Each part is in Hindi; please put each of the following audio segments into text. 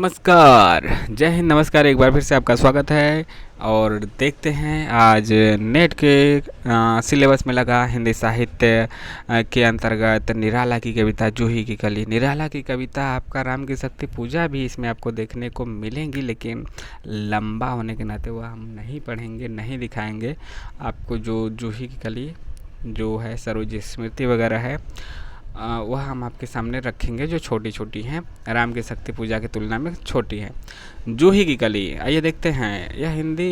नमस्कार, जय हिंद। नमस्कार, एक बार फिर से आपका स्वागत है। और देखते हैं आज नेट के सिलेबस में लगा हिंदी साहित्य के अंतर्गत निराला की कविता जूही की कली। निराला की कविता आपका राम की शक्ति पूजा भी इसमें आपको देखने को मिलेंगी, लेकिन लंबा होने के नाते वह हम नहीं पढ़ेंगे, नहीं दिखाएंगे आपको। जो जूही की कली जो है सरोज स्मृति वगैरह है, वह हम आपके सामने रखेंगे, जो छोटी छोटी हैं, राम की शक्ति पूजा की तुलना में छोटी हैं। जूही की कली, आइए देखते हैं। यह हिंदी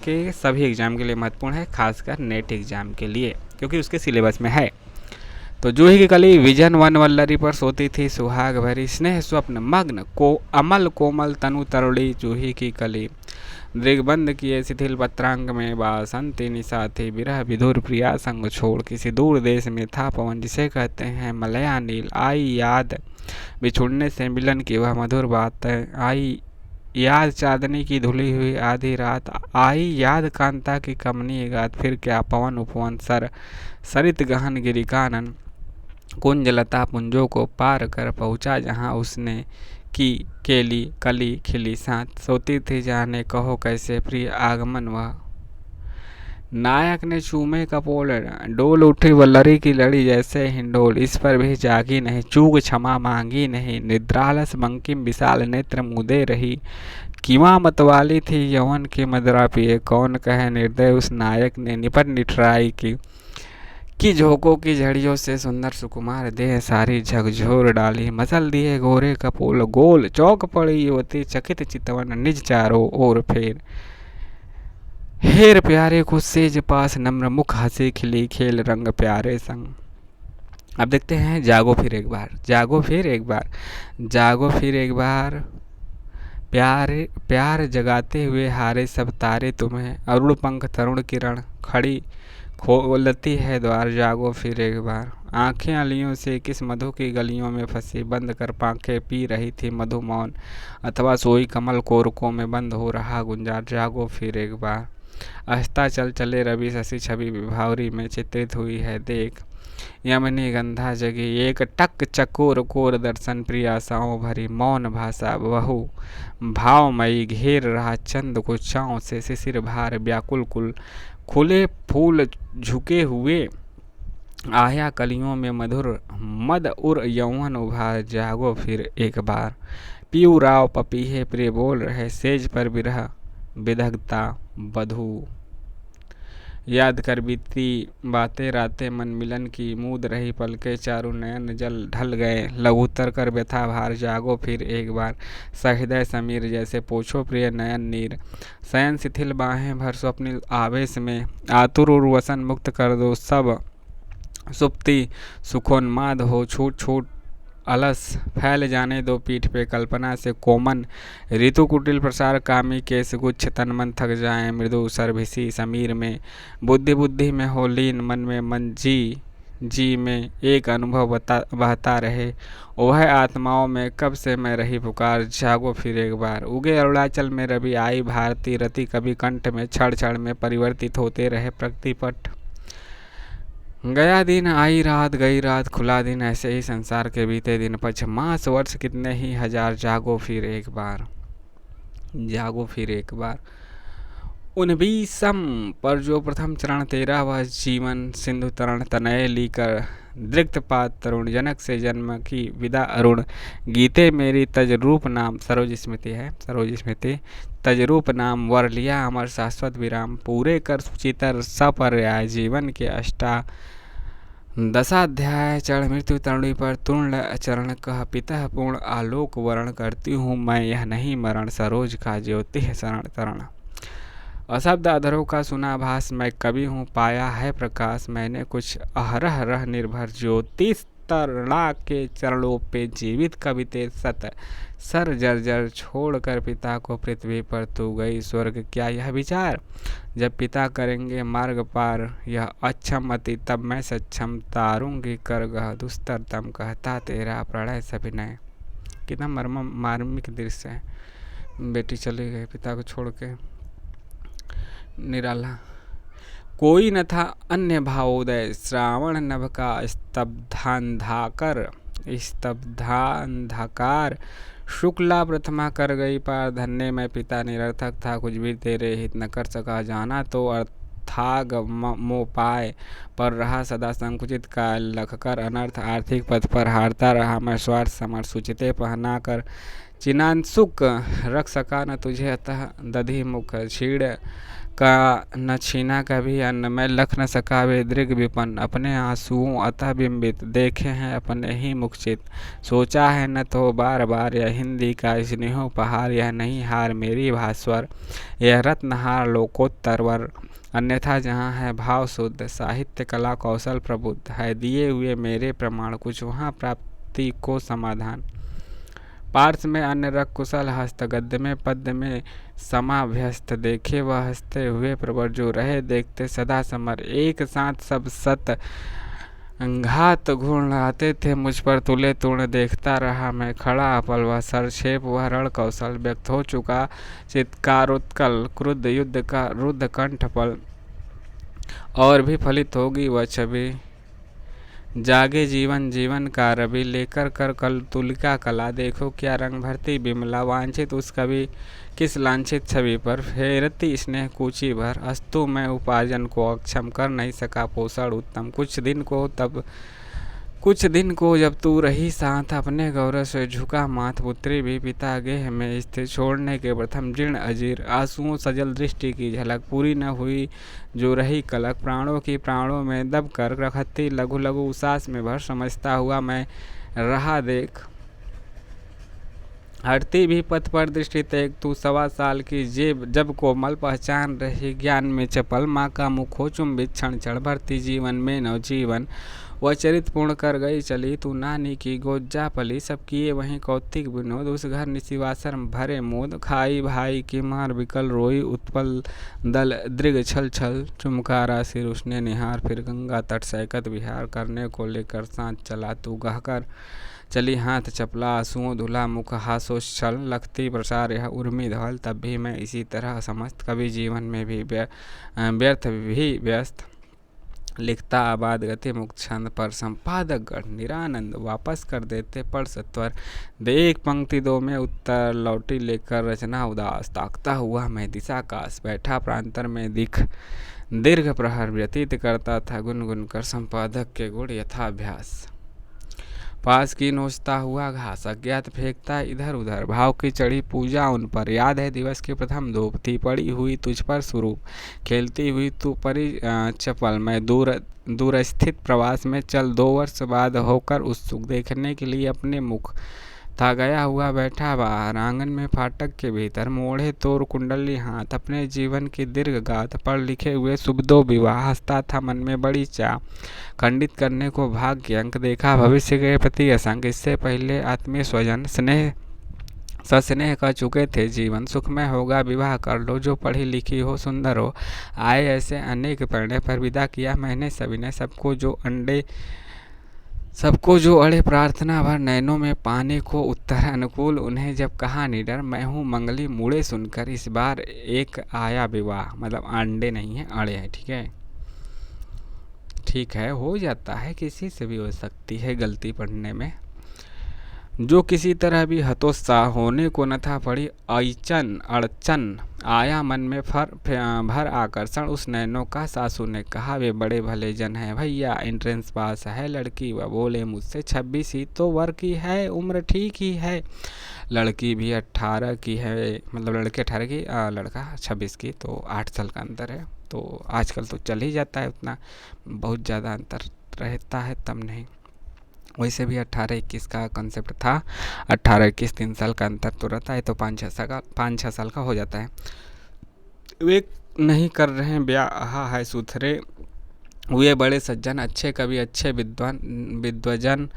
के सभी एग्ज़ाम के लिए महत्वपूर्ण है, खासकर नेट एग्ज़ाम के लिए, क्योंकि उसके सिलेबस में है। तो जूही की कली विजन वन वल्लरी पर सोती थी सुहाग भरी, स्नेह स्वप्न मग्न को अमल कोमल तनु तरुड़ी जूही की कली। दृग्बंध किए शिथिल पत्रांग में बासंती निशा थी, विरह विधुर प्रिया संग छोड़ किसी दूर देश में था पवन, जिसे कहते हैं मलया नील। आई याद बिछुड़ने से मिलन की वह मधुर बात, आई याद चांदनी की धुली हुई आधी रात, आई याद कांता की कमनीय गात। फिर क्या पवन उपवन सर सरित गहन गिरी कानन, कुंज लता पुंजों को पार कर पहुँचा जहाँ उसने की केली कली खिली साथ। सोती थी जाने कहो कैसे प्रिय आगमन वह, नायक ने चूमे कपोल डोल उठी वल्लरी की लड़ी जैसे हिंडोल। इस पर भी जागी नहीं चूक क्षमा मांगी नहीं, निद्रालस बंकिम विशाल नेत्र मुदे रही। कीमा मतवाली थी यौवन की मदरा पिए, कौन कहे निर्दय उस नायक ने निपट निठराई की झोंकों की झड़ियों से सुंदर सुकुमार देह सारी झकझोर डाली। मसल दिए गोरे कपोल गोल, चौक पड़ी युवती चकित चितवन निज चारों ओर फेर। हेर प्यारे को सेज पास नम्र मुख हंसी खिली, खेल रंग प्यारे संग। अब देखते हैं जागो फिर एक बार, जागो फिर एक बार, जागो फिर एक बार। प्यार प्यार जगाते हुए हारे सब तारे तुम्हें, अरुण पंख तरुण किरण खड़ी खोलती है द्वार। जागो फिर एक बार। आंखें अलियों से किस मधु की गलियों में फंसी, बंद कर पांखें पी रही थी मधु मौन, अथवा सोई कमल कोरकों में बंद हो रहा गुंजार। जागो फिर एक बार। अस्ता चल चले रवि शशि छवि विभावरी में चित्रित हुई है देख, यमनी गंधा जगी एक टक चकोर कोर दर्शन प्रिय आशाओं भरी। मौन भाषा बहु भावमयी घेर रहा चंद को चाँव से, शिशिर भार व्याकुल कुल खुले फूल झुके हुए आया कलियों में मधुर मद उर यौवन उभार। जागो फिर एक बार। पीयू राव पपीहे प्रिय बोल रहे सेज पर विरह विदग्धता बधू, याद कर बीती बातें रातें मन मिलन की, मूद रही पलके चारों नयन जल ढल गए लघुतर कर व्यथा भार। जागो फिर एक बार। सहृदय समीर जैसे पोछो प्रिय नयन नीर, शयन शिथिल बाहें भर स्वप्निल आवेश में, आतुर उर्वसन मुक्त कर दो सब सुप्ति सुखोन्माद हो। छूट छूट अलस फैल जाने दो पीठ पे कल्पना से कोमन, ऋतु कुटिल प्रसार कामी केस गुच्छ तन मन थक जाए मृदु सरभिसी समीर में। बुद्धि बुद्धि में हो लीन मन में मन जी जी में एक अनुभव बहता रहे, वह आत्माओं में कब से मैं रही पुकार। जागो फिर एक बार। उगे अरुणाचल में रवि आई भारती रति, कभी कंठ में क्षण क्षण में परिवर्तित होते रहे प्रकृतिपट। गया दिन आई रात गई रात खुला दिन, ऐसे ही संसार के बीते दिन पछ मास वर्ष कितने ही हजार। जागो फिर एक बार। जागो फिर एक बार। 19 पर जो प्रथम चरण तेरा वह जीवन सिंधु तरण तनय लीकर, दृक्तपात तरुण जनक से जन्म की विदा अरुण। गीते मेरी तजरूप नाम सरोज स्मृति है, सरोज स्मृति तजरूप नाम वर लिया अमर शाश्वत विराम। पूरे कर सुचितर सपर्याय जीवन के अष्टा दशाध्याय। चढ़ मृत्यु तरुणी पर तुर्ण चरण कह, पिता पूर्ण आलोक वर्ण करती हूँ मैं, यह नहीं मरण सरोज का ज्योति है शरण तरण। अशब्द अधरों का सुना भास मैं कवि हूँ, पाया है प्रकाश मैंने कुछ अहरह रह निर्भर। ज्योतिष तरणा के चरणों पे जीवित कविते सत, सर जर्जर छोड़कर पिता को पृथ्वी पर तू गई स्वर्ग। क्या यह विचार जब पिता करेंगे मार्ग पार, यह अक्षम अति तब मैं सक्षम, तारूंगी कर गह दुस्तर तम कहता तेरा प्रणय सविनय। कितना मार्मिक दृश्य है। बेटी चली गई पिता को छोड़ के। निराला कोई न था अन्य भावोदय, श्रावण नभ का स्तब्धांधाकर शुक्ला प्रथमा कर गई पार, धन्य मैं पिता निरर्थक था, कुछ भी तेरे हित न कर सका, जाना तो अर्थाग मोपाय पर रहा सदा संकुचित का, लखकर अनर्थ आर्थिक पथ पर हारता रहा मैं, स्वार्थ समर्थ सुचिते पहना कर चिनांसुक रख सका न तुझे, अतः दधि मुख छीड़ का न छीना कभी अन्न, मैं लख न सका वे दृग विपन्न, अपने आंसुओं अतः बिंबित देखे हैं अपने ही मुखचित, सोचा है न तो बार बार यह हिंदी का स्नेहोपहार, यह नहीं हार मेरी भास्वर, यह रत्नहार लोकोत्तर वर, अन्यथा जहाँ है भाव शुद्ध, साहित्य कला कौशल प्रबुद्ध है, दिए हुए मेरे प्रमाण कुछ वहाँ प्राप्ति को समाधान, पार्थ में अन्य रख कुशल हस्त, गद्य में पद्य में समाभ्यस्त, देखे वह हंसते हुए प्रवर, जो रहे देखते सदा समर, एक साथ सब सत घात घूर्ण आते थे मुझ पर, तुले तूर्ण देखता रहा मैं खड़ा अपल, वह सरक्षेप वह रण कौशल, व्यक्त हो चुका चित्कारोत्कल, क्रुद्ध युद्ध का रुद्ध कंठपल, और भी फलित होगी वह छवि, जागे जीवन जीवन का रवि, लेकर कर कल तुलिका कला, देखो क्या रंग भरती बिमला, वांछित उस कवि किस लांछित छवि पर, फेरती स्नेह कूची भर, अस्तु मैं उपार्जन को अक्षम, कर नहीं सका पोषण उत्तम, कुछ दिन को जब तू रही साथ, अपने गौरव से झुका माथ, पुत्री भी पिता गेह में स्थिर, छोड़ने के प्रथम जीर्ण अजीर, आंसुओं सजल दृष्टि की झलक, पूरी न हुई जो रही कलक, प्राणों की प्राणों में दब कर रखती लघु लघु उसास में भर, समझता हुआ मैं रहा देख, हटती भी पथ पर दृष्टि तेग, तू 1.25 साल की जेब जब कोमल, पहचान रही ज्ञान में चपल, माँ का मुख हो चुंबित क्षण क्षण, भरती जीवन में नवजीवन, वह चरित पूर्ण कर गई चली, तू नानी की गोद जा पली, सब किए वहीं कौतिक विनोद, उस घर निशिवासर भरे मोद, खाई भाई की मार विकल रोई, उत्पल दल दृग छल छल, चुमकारा सिर उसने निहार, फिर गंगा तट सैकत विहार, करने को लेकर साथ चला तू गहकर, चली हाथ चपला आंसुओं धुला मुख हासोच्छल, लखती प्रसार यह उर्मी धवल, तब भी मैं इसी तरह समस्त, कभी जीवन में भी व्यर्थ भी व्यस्त, लिखता आबाद गति मुक्त छंद पर, संपादक गण निरानंद वापस कर देते पढ़ सत्वर, दे एक पंक्ति दो में उत्तर, लौटी लेकर रचना उदास, ताकता हुआ मैं दिशा काश, बैठा प्रांतर में दीर्घ प्रहर व्यतीत करता था, गुनगुन कर संपादक के गुण यथाभ्यास, पास की नोचता हुआ घास, अज्ञात फेंकता इधर उधर, भाव की चढ़ी पूजा उन पर, याद है दिवस की प्रथम धूप थी पड़ी हुई तुझ पर स्वरूप, खेलती हुई तू परी चपल, मैं दूर स्थित प्रवास में चल, 2 वर्ष बाद होकर उत्सुक, देखने के लिए अपने मुख था गया हुआ बैठा बाहर, आंगन में फाटक के भीतर, मोड़े तोर कुंडली हाथ, अपने जीवन की दीर्घ गाथ पढ़ लिखे हुए शुभदो विवाह, हंसता था मन में बड़ी चाह, खंडित करने को भाग्य अंक, देखा भविष्य के प्रति असंग, इससे पहले आत्मीय स्वजन स्नेह सस्नेह कर चुके थे, जीवन सुखमय होगा विवाह कर लो, जो पढ़ी लिखी हो सुंदर हो, आए ऐसे अनेक पढ़ने पर विदा किया मैंने सविनय, सबको जो अड़े प्रार्थना भर नैनों में पाने को उत्तर अनुकूल, उन्हें जब कहा निडर मैं हूँ मंगली मुड़े सुनकर, इस बार एक आया विवाह, मतलब अंडे नहीं है अड़े हैं, ठीक है हो जाता है, किसी से भी हो सकती है गलती पढ़ने में, जो किसी तरह भी हतोत्साह होने को न था पड़ी, अड़चन आया मन में भर आकर्षण, उस नैनों का सासू ने कहा वे बड़े भले जन हैं भैया, एंट्रेंस पास है लड़की, वह बोले मुझसे 26 ही तो वर की है, उम्र ठीक ही है, लड़की भी 18 की है, मतलब लड़के 18 की लड़का 26 की, तो 8 साल का अंतर है, तो आजकल तो चल ही जाता है उतना, बहुत ज़्यादा अंतर रहता है तब नहीं, वैसे भी 18-21 का कंसेप्ट था, 18-21 3 साल का अंतर तो रहता है, तो 5-6 साल का हो जाता है, वे नहीं कर रहे हैं ब्याह है सुथरे हुए बड़े सज्जन, अच्छे कवि अच्छे विद्वजन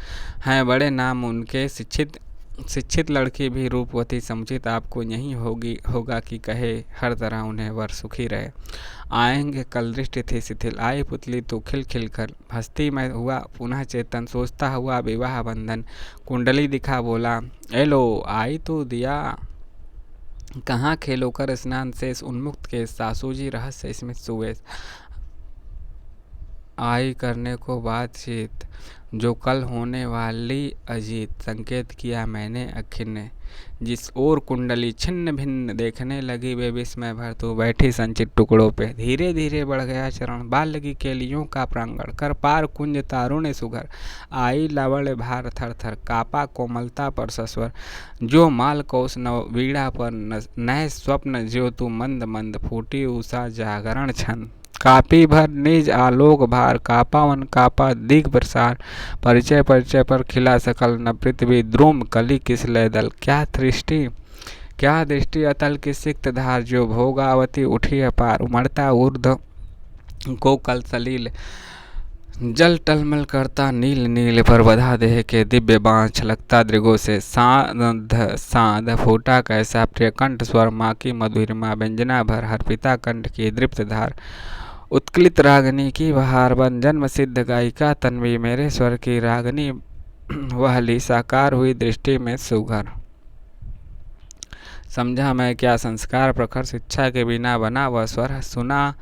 हैं बड़े नाम उनके, शिक्षित लड़की भी रूपवती समुचित, आपको यही होगा कि कहे हर तरह उन्हें वर सुखी रहे, आएंगे कल दृष्टि थी शिथिल, आई पुतली तो खिल खिल कर, हस्ती में हुआ पुनः चेतन, सोचता हुआ विवाह बंधन, कुंडली दिखा बोला एलो आई तो दिया, कहाँ खेलो कर स्नान शेष, उन्मुक्त के सासू जी रहस्य स्मित सुवेश, आई करने को बातचीत, जो कल होने वाली अजीत। संकेत किया मैंने अखिर ने, जिस ओर कुंडली छिन्न भिन्न देखने लगी वे विस्मय भर। तो बैठी संचित टुकड़ों पे, धीरे धीरे बढ़ गया चरण। बाल्य की केलियों का प्रांगण, कर पार कुंज तारुण्य सुघर। आई लावण्य भार थर थर, कापा कोमलता पर सस्वर। जो माल कौश नव वीणा पर नए स्वप्न, ज्यो तू मंद मंद फूटी उषा जागरण छन। कापी भर निज आलोक भार, कापा वन कापा दिग प्रसार। परिचय परिचय पर खिला सकल, न पृथ्वी द्रुम कली किस लय दल। क्या दृष्टि अतल की सिक्त धार, जो भोगावती उठी अपार। उमड़ता ऊर्ध्व को कल सलील, जल टलमल करता नील नील। पर बधा देह के दिव्य बाण, छलकता दृगों से साध साध। फूटा कैसा प्रिय कंठ स्वर, माँ की मधुरिमा व्यंजना भर। हर्पिता कंठ की दृप्त धार, उत्कलित रागनी की बहार। बन जन्म सिद्ध गायिका तन्वी, मेरे स्वर की रागनी वह ली। साकार हुई दृष्टि में सुघर, समझा मैं क्या संस्कार प्रखर। शिक्षा के बिना बना वह स्वर, सुना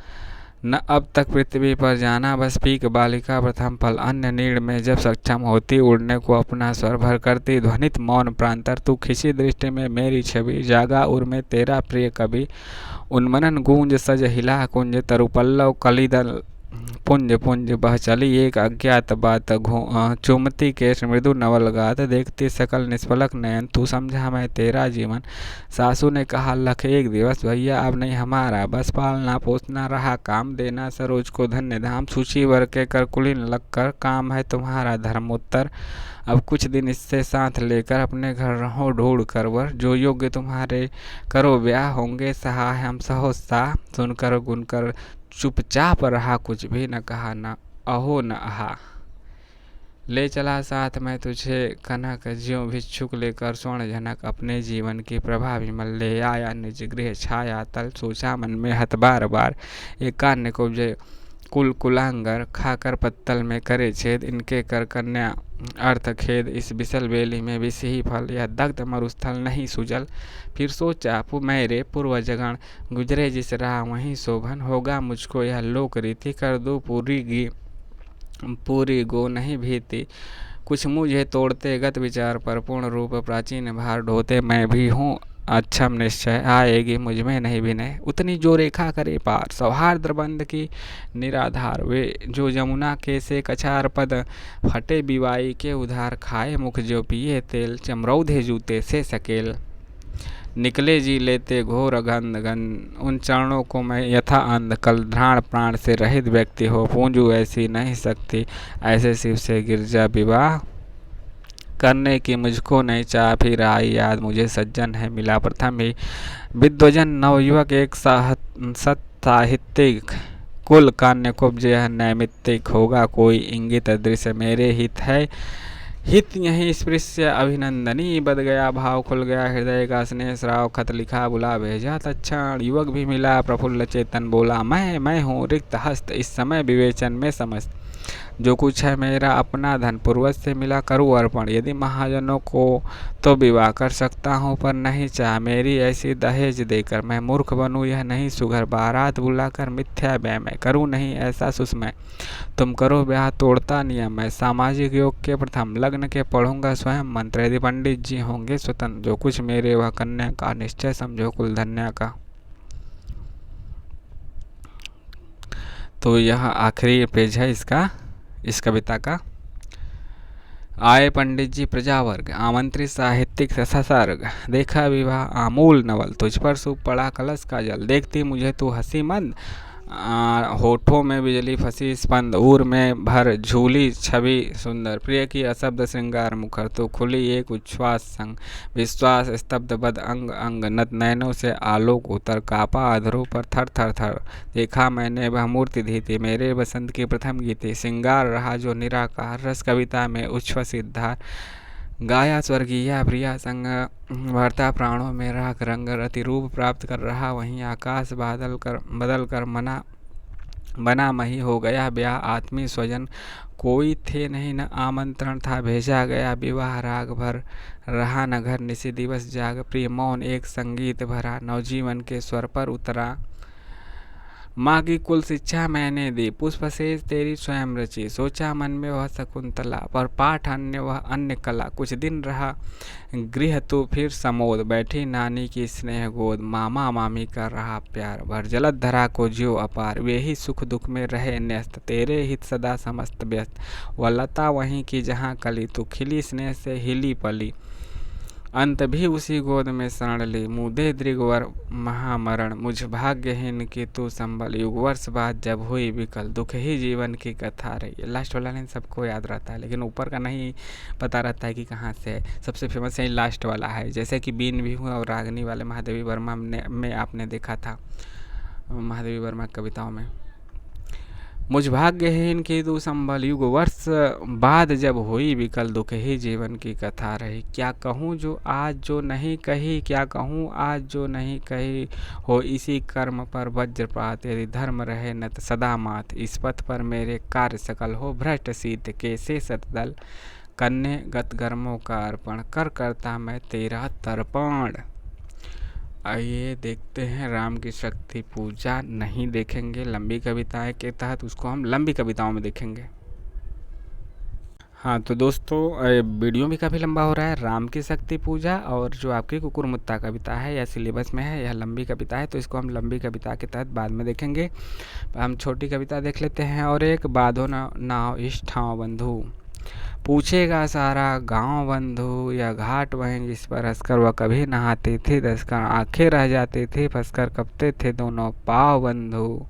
न अब तक पृथ्वी पर जाना। बस पीक बालिका प्रथम फल, अन्य नीड़ में जब सक्षम होती। उड़ने को अपना स्वर भर करती, ध्वनित मौन प्रांतर। तू खिसी दृष्टि में मेरी छवि, जागा उर में तेरा प्रिय कवि। उन्मनन गूंज सज हिला कुंज, तरुपल्लव कलिदल पुंज पुंज। बह चली एक अज्ञात बात, चुमती केश मृदु नवल गात। देखती सकल निष्पलक नयन, तू समझा मैं तेरा जीवन। सासू ने कहा लख एक दिवस, भैया अब नहीं हमारा बस। पालना पोसना रहा काम, देना सरोज को धन्य धाम। सूची वर के कर कुलीन लग कर, काम है तुम्हारा धर्मोत्तर। अब कुछ दिन इससे साथ लेकर, अपने घर रहो ढूंढ कर वर। जो योग्य तुम्हारे करो ब्याह, होंगे सहाय हम सहोत्साह। सुनकर गुनकर चुपचाप रहा, कुछ भी न कहा, न अहो न आहा। ले चला साथ में तुझे कनक, ज्यों भिक्षुक लेकर स्वर्ण जनक। अपने जीवन की प्रभा विमल, ले आया निज गृह छाया तल। सोचा मन में हत बार बार, एक कान्य को जय कुल कुलांगर। खाकर पत्तल में करे छेद, इनके कर कन्या अर्थ खेद। इस बिसल बेली में विष ही फल, यह दग्ध मरुस्थल नहीं सुजल। फिर सोचा मेरे पूर्व जगन, गुजरे जिस राह वहीं शोभन। होगा मुझको यह लोक रीति, कर दो पूरी गो नहीं भीति। कुछ मुझे तोड़ते गत विचार पर, पूर्ण रूप प्राचीन भार ढोते। मैं भी हूँ अक्षम निश्चय, आएगी मुझ में नहीं विनय। उतनी जो रेखा करे पार, सौहार्द बंध की निराधार। वे जो जमुना के से कछार पद, फटे बिवाई के उधार। खाए मुख जो पिए तेल, चमरौधे जूते से सकेल। निकले जी लेते घोर गंध गंध, उन चरणों को मैं यथा अंध। कल ध्राण प्राण से रहित व्यक्ति हो, पूंजू ऐसी नहीं सकती। ऐसे शिव से गिरजा विवाह करने की मुझको नहीं चाह। फिर आई याद मुझे सज्जन है मिला प्रथम ही। विद्वजन नवयुवक एक साहित्यिक, कुल कान्य कुब्ज यह नैमित्तिक। होगा कोई इंगित दृश्य मेरे हित है, हित यही स्पृश्य अभिनंदनी। बद गया भाव, खुल गया हृदय का स्नेह स्राव। खत लिखा बुला भेजा तत्क्षण, युवक भी मिला प्रफुल्ल चेतन। बोला मैं हूँ रिक्त हस्त, इस समय विवेचन में समस्त। जो कुछ है मेरा अपना धन, पूर्वज से मिला करूँ अर्पण। यदि महाजनों को तो विवाह कर सकता हूँ, पर नहीं चाह मेरी ऐसी दहेज देकर। मैं मूर्ख बनूँ यह नहीं सुघर, बारात बुलाकर मिथ्या व्यय मैं करूँ नहीं ऐसा सुस्मय। तुम करो ब्याह तोड़ता नियम मैं, सामाजिक योग के प्रथम लग्न के पढ़ूंगा स्वयं मंत्र। यदि पंडित जी होंगे स्वतंत्र, जो कुछ मेरे वह कन्या का। निश्चय समझो कुल धन्या का। तो यह आखिरी पेज है इस कविता का। आए पंडित जी प्रजावर्ग, आमंत्रित साहित्यिक ससर्ग। देखा विवाह आमूल नवल, तुझ पर सूप पड़ा कलश का जल। देखती मुझे तू हंसी मंद, होठों में बिजली फंसी स्पंद। ऊर में भर झूली छवि सुंदर, प्रिय की अशब्द श्रृंगार मुखर। तो खुली एक उच्छ्वास संग, विश्वास स्तब्ध बद अंग अंग। नत नयनों से आलोक उतर, कापा अधरों पर थर थर थर। देखा मैंने वह मूर्ति धीती, मेरे बसंत की प्रथम गीति। श्रृंगार रहा जो निराकार, रस कविता में उच्छ्वसित धार। गाया स्वर्गीय प्रिया संग, भरता प्राणों में राग रंग। रति रूप प्राप्त कर रहा वहीं आकाश, बदल कर मना बना मही। हो गया ब्याह आत्मीय स्वजन, कोई थे नहीं न आमंत्रण था। भेजा गया विवाह राग भर, रहा न घर निसी दिवस जाग। प्रिय मौन एक संगीत भरा, नवजीवन के स्वर पर उतरा। माँ की कुल शिक्षा मैंने दी, पुष्प शेष तेरी स्वयं रची, सोचा मन में वह शकुंतला, पर पाठ अन्य वह अन्य कला। कुछ दिन रहा गृह तो फिर समोद, बैठी नानी की स्नेह गोद, मामा मामी का रहा प्यार, भर जलद धरा को ज्यो अपार, वे ही सुख दुख में रहे न्यस्त, तेरे हित सदा समस्त व्यस्त। वह लता वहीं की जहाँ कली, तू खिली स्नेह से हिली पली, अंत भी उसी गोद में शरण ली, मुदे दृगवर महामरण, मुझ भाग्यहीन की तू संभल, युग वर्ष बाद जब हुई विकल, दुख ही जीवन की कथा रही। लास्ट वाला लाइन सबको याद रहता है, लेकिन ऊपर का नहीं पता रहता है कि कहाँ से है। सबसे फेमस यही लास्ट वाला है, जैसे कि बीन भी हुआ और रागनी वाले महादेवी वर्मा में आपने देखा था, महादेवी वर्मा कविताओं में। मुझ भाग्यहीन की तू संभल, युग वर्ष बाद जब हुई विकल, दुख ही जीवन की कथा रही। क्या कहूँ जो आज जो नहीं कही, क्या कहूँ आज जो नहीं कही, हो इसी कर्म पर वज्रपात, यदि धर्म रहे न सदा मात, इस पथ पर मेरे कार्य सकल, हो भ्रष्ट शीत के से सतदल, कन्ने गत कर्मों का अर्पण, कर करता मैं तेरा तर्पण। आइए देखते हैं राम की शक्ति पूजा। नहीं देखेंगे लंबी कविताएं के तहत, उसको हम लंबी कविताओं में देखेंगे। हाँ तो दोस्तों वीडियो भी काफ़ी लंबा हो रहा है। राम की शक्ति पूजा और जो आपकी कुकुरमुत्ता कविता है यह सिलेबस में है, यह लंबी कविता है, तो इसको हम लंबी कविता के तहत बाद में देखेंगे। हम छोटी कविता देख लेते हैं। और एक बाधो नाव इस ठाव बंधु, पूछेगा सारा गांव बंधु, या घाट वहीं जिस पर हंसकर वह कभी नहाती थी, दसकर आंखें रह जाती थी, फंसकर कपते थे दोनों पाँव बंधु।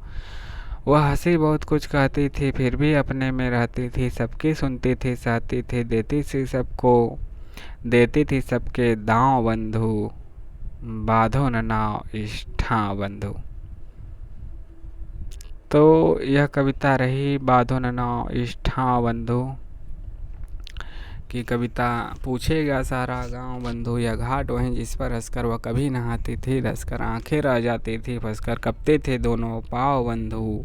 वह हंसी बहुत कुछ कहती थी, फिर भी अपने में रहती थी, सबकी सुनती थी सहती थी, देती थी सबके दांव बंधु, बाधो न नाव इस ठाव बंधु। तो यह कविता रही बाधो न नाव इस ठाव बंधु की कविता। पूछेगा सारा गांव बंधु, या घाट वहीं जिस पर हंसकर वह कभी नहाती थी, धंसकर आंखें रह जाती थी, फंसकर कपते थे दोनों पाँव बंधु।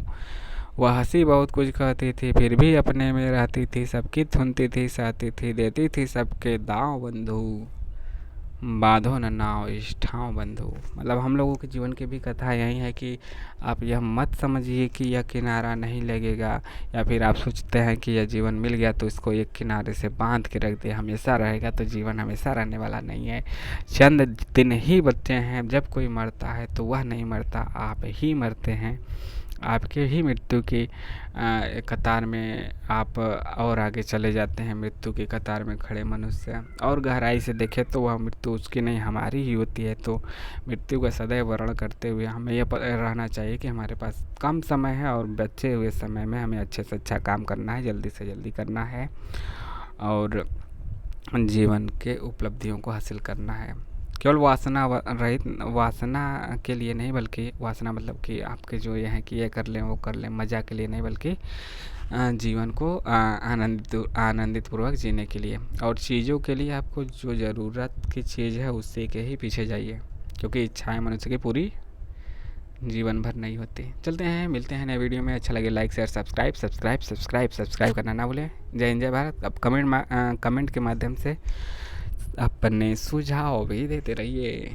वह हंसी बहुत कुछ कहती थी, फिर भी अपने में रहती थी, सबकी सुनती थी सहती थी, देती थी सबके दांव बंधु, बाधो न नाव इस ठाव बंधु। मतलब हम लोगों के जीवन की भी कथा यही है कि आप यह मत समझिए कि यह किनारा नहीं लगेगा, या फिर आप सोचते हैं कि यह जीवन मिल गया तो इसको एक किनारे से बांध के रख दिया हमेशा रहेगा, तो जीवन हमेशा रहने वाला नहीं है। चंद दिन ही बच्चे हैं, जब कोई मरता है तो वह नहीं मरता, आप ही मरते हैं। आपके ही मृत्यु की कतार में आप और आगे चले जाते हैं, मृत्यु की कतार में खड़े मनुष्य। और गहराई से देखें तो वह मृत्यु उसकी नहीं हमारी ही होती है। तो मृत्यु का सदैव वर्ण करते हुए हमें यह रहना चाहिए कि हमारे पास कम समय है और बचे हुए समय में हमें अच्छे से अच्छा काम करना है, जल्दी से जल्दी करना है और जीवन के उपलब्धियों को हासिल करना है। केवल वासना रहित, वासना के लिए नहीं, बल्कि वासना मतलब कि आपके जो ये है कि ये कर लें वो कर लें मज़ा के लिए नहीं, बल्कि जीवन को आनंदित पूर्वक जीने के लिए। और चीज़ों के लिए आपको जो ज़रूरत की चीज़ है उससे के ही पीछे जाइए, क्योंकि इच्छाएं मनुष्य की पूरी जीवन भर नहीं होती। चलते हैं, मिलते हैं नए वीडियो में। अच्छा लगे लाइक शेयर सब्सक्राइब करना ना भूलें। जय हिंद जय भारत। अब कमेंट के माध्यम से अपने सुझाव भी देते रहिए।